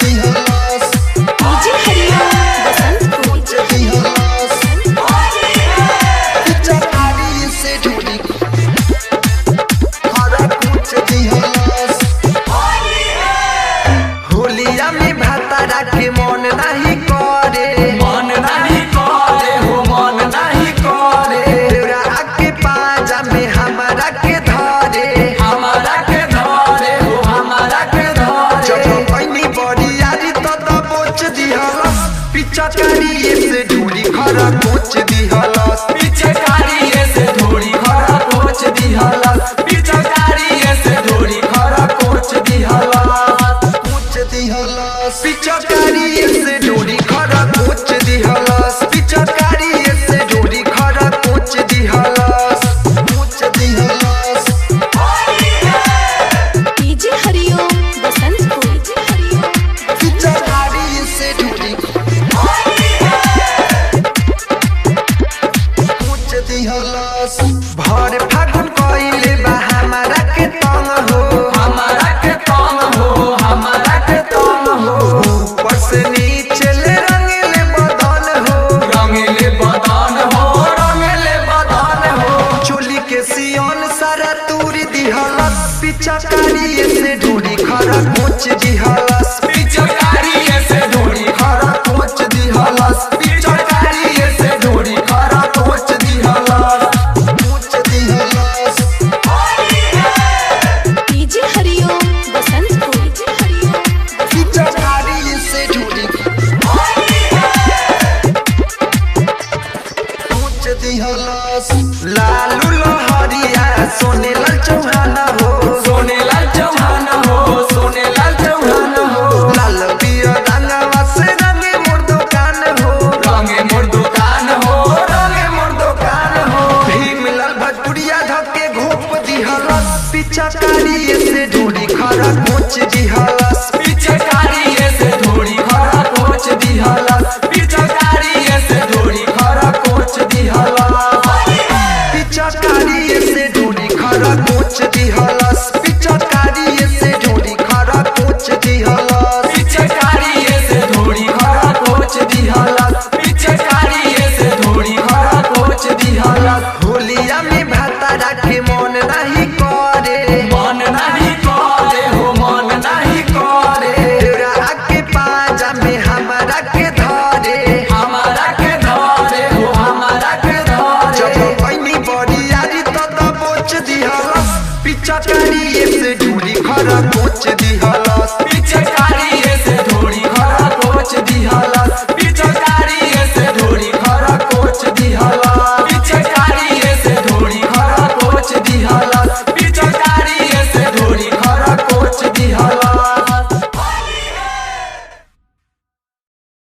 दिहलस डीजे हरिओम बसंत कुछ दिहलस पिचकारी से ढूंढी हरा कुछ दिहलस होलिया में भातारा के मन नहीं करे हो मन नहीं करे तेरा आके पाजा में हमारा के धरे जब पैनी बड़ी यारी तो दबोच दिहलस पिचकारी से ढूंढी खरा कोच दिहलस पिचकारी से ढोरी खरा कोच दिहलस पिचकारी से ढोरी खरा कोच दिहलस कोच दिहलस पिचकारी से ढूंढी खरा कोच दिहलस पिचकारी से ढूंढी खरा कोच दिहलस कोच दिहलस डीजे हरिओम बसंत पिचकारी से ढूंढी कोच दिहलस भर फागुन कइले बा हमारा के तंग हो हमारा के तंग हो ऊपर से नीचे ले रंगले बदन हो रंगले बदन हो चोली के सियोन सारा तूरी दिहलस पिचकारी से ढूंढी खरा कोच दिहलस पिचकारी से ढोरी खरा कोच दिहलस पिचकारी से ढोरी खरा कोच दिहलस कोच दिहलस डीजे हरिओम बसंत पिचकारी से ढूंढी कोच दिहलस लालू लोहरिया सोने लाल चौहान हो सोनेलाल चौहान हो लाल पिया रंगवा से रंगे मोर दुकान हो रंगे मोर दुकान हो भीमलाल भटपुरिया धके घोप दिहलस पिचकारी से ढूंढी खरा कोच दिहलस पिचकारी से ढोरी खरा कोच दिहलस पिचकारी से ढोरी खरा कोच दिहलस पिचकारी से ढूंढी खरा कोच दिहलस पिचकारी से ढूंढी खरा कोच दिहलस पिचकारी से ढोरी खरा कोच दिहलस पिचकारी से ढोरी खरा कोच दिहलस होलिया में भातारा के मन नहीं करे मन नहीं करे हो मन नहीं करे तेरा आके पाजा में हमारा के धरे हमारा के धरे हो हमारा के धरे जब पैनी बड़ी यारी तो दबोच दिहलस पिचकारी से ढूंढी खरा कोच दिहलस